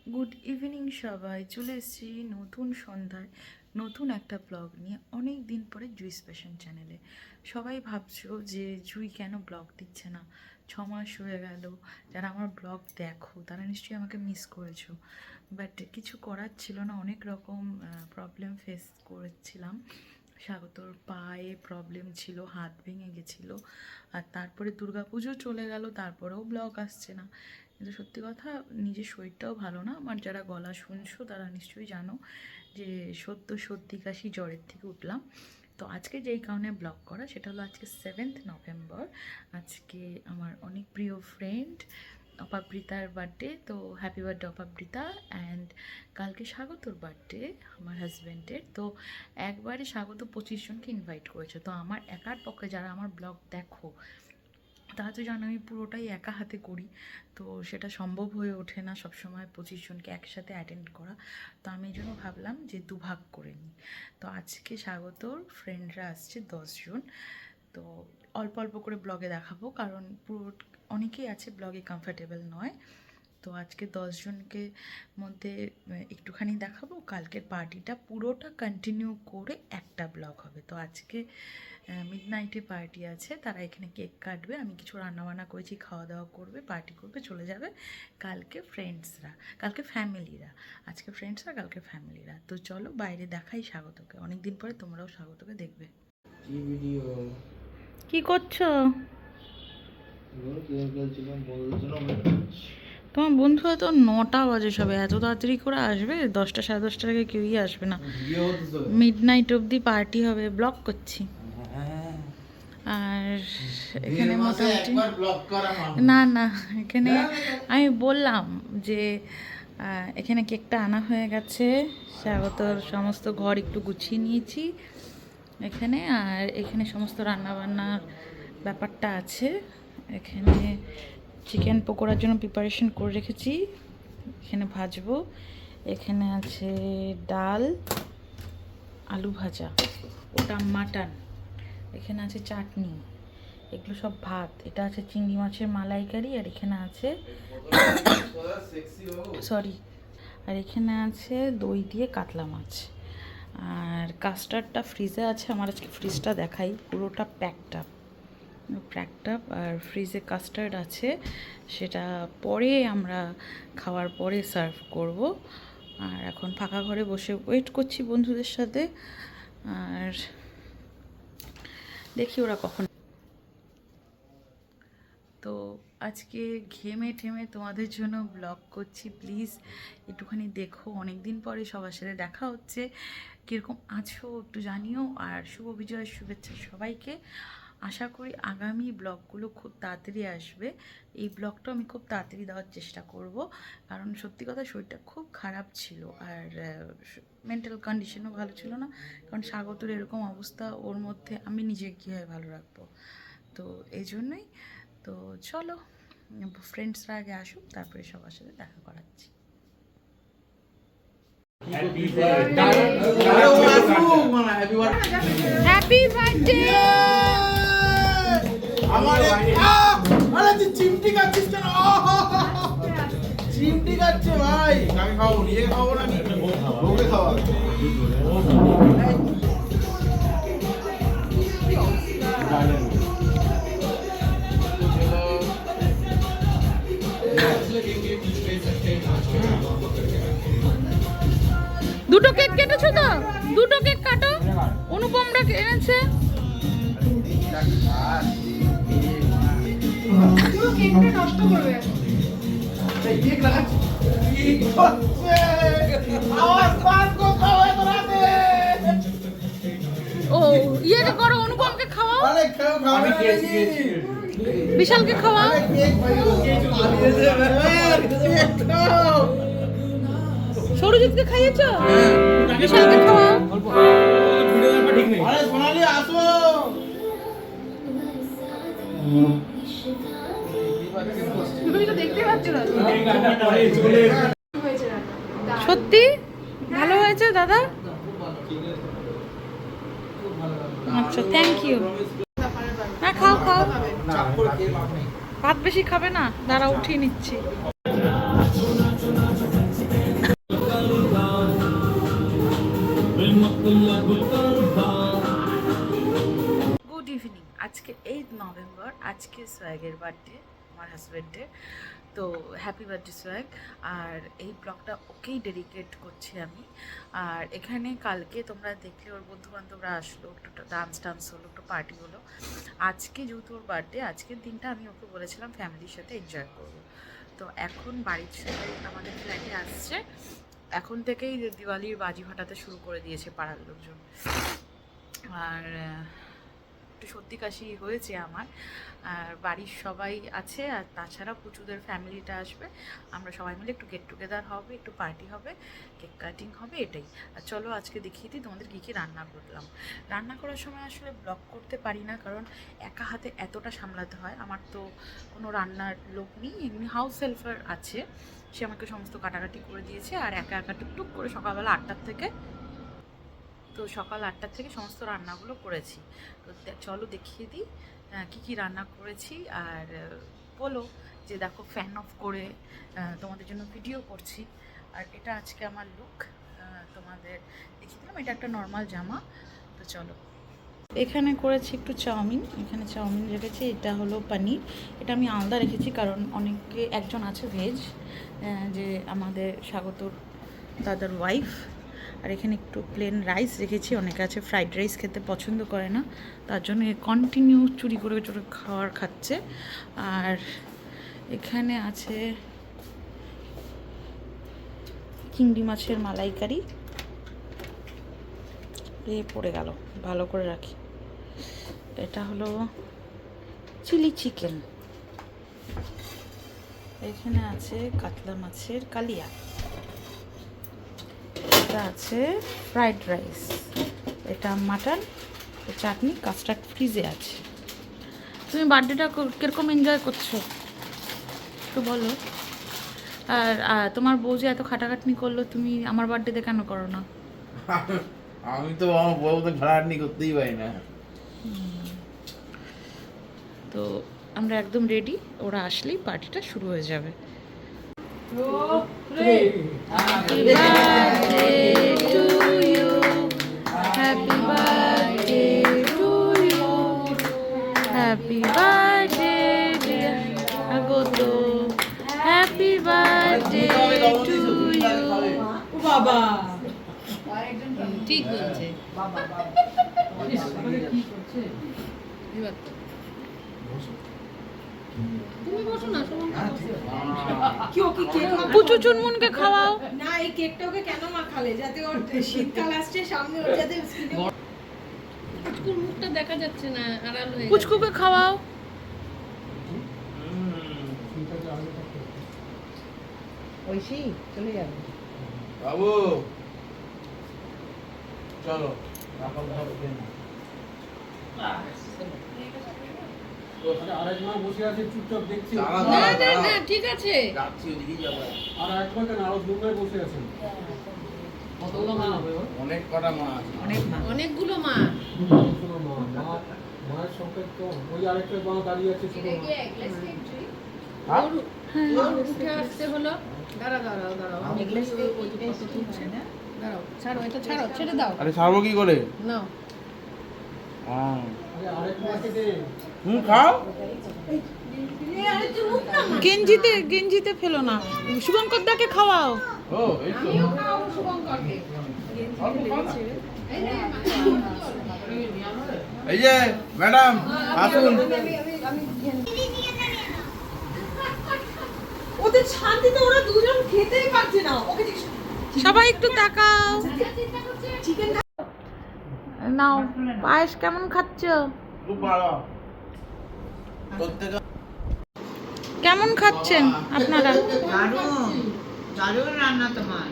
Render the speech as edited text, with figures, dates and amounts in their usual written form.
Good evening সবাই, চলে এসেছি নতুন সন্ধ্যায় নতুন একটা ব্লগ নিয়ে। অনেক দিন পরে জুই স্পেশাল চ্যানেলে। সবাই ভাবছো যে জুই কেন ব্লগ দিচ্ছে না, 6 মাস হয়ে গেল। যারা আমার ব্লগ দেখো তারা নিশ্চয়ই আমাকে মিস করেছো, বাট কিছু করার ছিল না। অনেক রকম প্রবলেম ফেস করেছিলাম। স্বাগতর পায়ে প্রবলেম ছিল, হাত ভেঙে গেছিলো, আর তারপরে দুর্গাপুজো চলে গেল, তারপরেও ব্লগ আসছে না। কিন্তু সত্যি কথা, নিজের শরীরটাও ভালো না আমার। যারা গলা শুনছো তারা নিশ্চয়ই জানো যে সত্যি কাশি জ্বরের থেকে উঠলাম। তো আজকে যেই কারণে ব্লগ করা সেটা হলো আজকে 7th নভেম্বর। আজকে আমার অনেক প্রিয় ফ্রেন্ড অপাবৃতার বার্থডে। তো হ্যাপি বার্থডে অপাবৃতা। অ্যান্ড কালকে স্বাগতর বার্থডে, আমার হাজব্যান্ডের। তো একবারে স্বাগত 25 জনকে ইনভাইট করেছে। তো আমার একার পক্ষে, যারা আমার ব্লগ দেখো তারা তো জানো আমি পুরোটাই একা হাতে করি, তো সেটা সম্ভব হয়ে ওঠে না সবসময় 25 জনকে একসাথে অ্যাটেন্ড করা। তো আমি এই জন্য ভাবলাম যে দুভাগ করে নিই। তো আজকে স্বাগতর ফ্রেন্ডরা আসছে 10 জন। তো অল্প অল্প করে ব্লগে দেখাবো, কারণ পুরো অনেকেই আছে ব্লগে কমফর্টেবল নয়। তো আজকে 10 জনকে মধ্যে একটুখানি দেখাবো। কালকের পার্টিটা পুরোটা কন্টিনিউ করে একটা ব্লগ হবে। তো আজকে মিডনাইটে পার্টি আছে, তারা এখানে কেক কাটবে, আমি কিছু রান্নাবান্না করেছি, খাওয়া দাওয়া করবে, পার্টি করবে, চলে যাবে। কালকে ফ্রেন্ডসরা, কালকে ফ্যামিলিরা। আজকে ফ্রেন্ডসরা, কালকে ফ্যামিলিরা। তো চলো বাইরে দেখাই স্বাগতকে। অনেকদিন পরে তোমরাও স্বাগতকে দেখবে। কি করছো? তোমার বন্ধু হয়তো 9টা বাজে, সবে এত তাড়াতাড়ি করে আসবে? 10টা 10:30 আগে কেউই আসবে না। মিডনাইট অবধি পার্টি হবে, ব্লগ করছি। আর এখানে মোটামুটি না না, এখানে আমি বললাম যে এখানে কেকটা আনা হয়ে গেছে, স্বাগতর সমস্ত ঘর একটু গুছিয়ে নিয়েছি এখানে। আর এখানে সমস্ত রান্নাবান্নার ব্যাপারটা আছে। এখানে চিকেন পকোড়ার জন্য প্রিপারেশন করে রেখেছি, এখানে ভাজবো। এখানে আছে ডাল, আলু ভাজা, ওটা মাটন। এখানে আছে চাটনি, এগুলো সব ভাত। এটা আছে চিংড়ি মাছের মালাইকারি। আর এখানে আছে সরি, আর এখানে আছে দই দিয়ে কাতলা মাছ। আর কাস্টার্ডটা ফ্রিজে আছে আমার, আজকে ফ্রিজটা দেখাই, পুরোটা প্যাকড আপ। আর ফ্রিজে কাস্টার্ড আছে, সেটা পরে আমরা খাওয়ার পরে সার্ভ করব। আর এখন ফাঁকা ঘরে বসে ওয়েট করছি বন্ধুদের সাথে। আর দেখি ওরা কখন। তো আজকে ঘেমে ঠেমে তোমাদের জন্য ব্লগ করছি, প্লিজ একটুখানি দেখো। অনেক দিন পরে সবার সাথে দেখা হচ্ছে, কীরকম আছো একটু জানিও। আর শুভ বিজয়ের শুভেচ্ছা সবাইকে। আশা করি আগামী ব্লগগুলো খুব তাড়াতাড়ি আসবে। এই ব্লগটা আমি খুব তাড়াতাড়ি দেওয়ার চেষ্টা করব, কারণ সত্যি কথা শরীরটা খুব খারাপ ছিল, আর মেন্টাল কন্ডিশনও ভালো ছিল না। কারণ স্বাগতর এরকম অবস্থা, ওর মধ্যে আমি নিজেকে কীভাবে ভালো রাখবো। তো এই জন্যই। তো চলো ফ্রেন্ডসরা আগে আসুক, তারপরে সবার সাথে দেখা করাচ্ছি। Happy birthday. চিমটি খাচ্ছিস কেন? চিমটি খাচ্ছে ভাই। আমি খাবো, নিজে খাবো না, বউকে খাওয়া। দুটো কেক কেটেছো তো? দুটো কেক কাটো। অনুপমরা এনেছে। ও ইয়ে করো, অনুপমকে খাওয়াও, বিশালকে খাওয়াও। সরজিৎকে খাইয়েছো? বিশালকে খাওয়াও। সত্যি ভালো হয়েছে দাদা? আচ্ছা, থ্যাংক ইউ। হ্যাঁ খাও খাও, ভাত বেশি খাবে না, দাঁড়া উঠিয়ে নিচ্ছি। আজকে 8 নভেম্বর, আজকে সোয়াগের বার্থডে, আমার হাজব্যান্ডের। তো হ্যাপি বার্থডে সোয়াগ। আর এই ব্লগটা ওকেই ডেডিকেট করছি আমি। আর এখানে কালকে তোমরা দেখলে ওর বন্ধুবান্ধবরা আসলো, একটু ডান্স হলো, একটু পার্টি হলো। আজকে যেহেতু ওর বার্থডে, আজকের দিনটা আমি ওকে বলেছিলাম ফ্যামিলির সাথে এনজয় করব। তো এখন বাড়ির সবাই আমাদের ফ্ল্যাটে আসছে। এখন থেকেই দিওয়ালির বাজি ফাটাতে শুরু করে দিয়েছে পাড়ার লোকজন। আর একটু সর্দি কাশি হয়েছে আমার। আর বাড়ির সবাই আছে, আর তাছাড়া পুচুদের ফ্যামিলিটা আসবে। আমরা সবাই মিলে একটু গেট টুগেদার হবে, একটু পার্টি হবে, কেক কাটিং হবে, এটাই। আর চলো আজকে দেখিয়ে দিই তোমাদের কী কী রান্না করলাম। রান্না করার সময় আসলে ব্লগ করতে পারি না, কারণ একা হাতে এতটা সামলাতে হয়। আমার তো কোনো রান্নার লোক নেই, এমনি হাউস হেল্পার আছে, সে আমাকে সমস্ত কাটাকাটি করে দিয়েছে। আর একা একা টুকটুক করে সকালবেলা 8টার থেকে, তো সকাল 8টার থেকে সমস্ত রান্নাগুলো করেছি। তো চলো দেখিয়ে দিই কী কী রান্না করেছি। আর বলো যে দেখো ফ্যান অফ করে তোমাদের জন্য ভিডিও করছি। আর এটা আজকে আমার লুক, তোমাদের দেখিয়ে দিলাম। এটা একটা নর্মাল জামা। তো চলো, এখানে করেছি একটু চাউমিন, এখানে চাউমিন রেখেছি। এটা হলো পনির, এটা আমি আলাদা রেখেছি কারণ অনেকে একজন আছে ভেজ, যে আমাদের স্বাগতর দাদার ওয়াইফ। আর এখানে একটু প্লেন রাইস রেখেছি, অনেকে আছে ফ্রাইড রাইস খেতে পছন্দ করে না, তার জন্য কন্টিনিউ চুরি করে চুরি খাচ্ছে। আর এখানে আছে চিংড়ি মাছের মালাইকারি, পড়ে গেল, ভালো করে রাখি। এটা হলো চিলি চিকেন। এখানে আছে কাতলা মাছের কালিয়া। এটা আছে ফ্রাইড রাইস। এটা মাটন, চাটনি, কাস্টার্ড ফ্রিজে আছে। তুমি বার্থডেটা কীরকম এনজয় করছো একটু বলো। আর তোমার বউ যে এত খাটাখাটনি করলো, তুমি আমার বার্থডেতে কেন করো না? আমি তো আমার বউ তো খাটাখাটনি করতেই পারি না। তো আমরা একদম রেডি, ওরা আসলেই পার্টিটা শুরু হয়ে যাবে। Happy birthday to you, happy birthday to you, happy birthday dear Agoto, happy birthday to you. বাবা ঠিক বলছে। তুমি বসো না, কি ও কি কেক মাখা? পুচু চুনমুনকে খাওয়াও। না, এই কেকটা ওকে কেন মাখালে? যাতে ওর শীতকাল আসছে সামনে, ওর যাতে স্কিনে পুচকুর মুখটা দেখা যাচ্ছে না, আড়াল হয়ে গেছে। পুচকুকে খাওয়াও। ঐশী চলে যাবে। বাবু চলো এখন খাবো কেন? আরেকবার বসে আছে চুপচাপ দেখছি। না না না, ঠিক আছে। যাচ্ছি ওদিকেই যাবো। আর একবার কেন আরো দুবার বসে আছেন? কতগুলো মা হবে ওর? অনেক কটা মা আছে। অনেকগুলো মা। কোনো মা মায়ের সংখ্যা তো ওই আরেকটা মা দাঁড়িয়ে আছে ছোট মা। হ্যাঁ? ওর উঠে আসতে হলো। দাঁড়াও দাঁড়াও দাঁড়াও, নেকলেস ওই যে কত তুলছে না? দাঁড়াও, ছাড়ো এটা, ছাড়ো, ছেড়ে দাও। আরে ছাড়বো কি করে? নাও। আরে আরেক মাকে দে। খাও। গেঞ্জিতে ফেলো না, শুভঙ্কর দাকে খাওয়াও। ও এই তো। আমিও খাওয়াবো শুভঙ্করকে। এই নে, এই যে ম্যাডাম আসুন। ওদের শান্তিতে ওরা দুজন খেতেই পারছে না। ওকে সবাই একটু তাকাও। চিকেন নাও, পায়েস কেমন খাচ্ছ? খুব ভালো। প্রত্যেক কেমন খাচ্ছেন আপনারা? দারুণ দারুণ রান্না তোমার।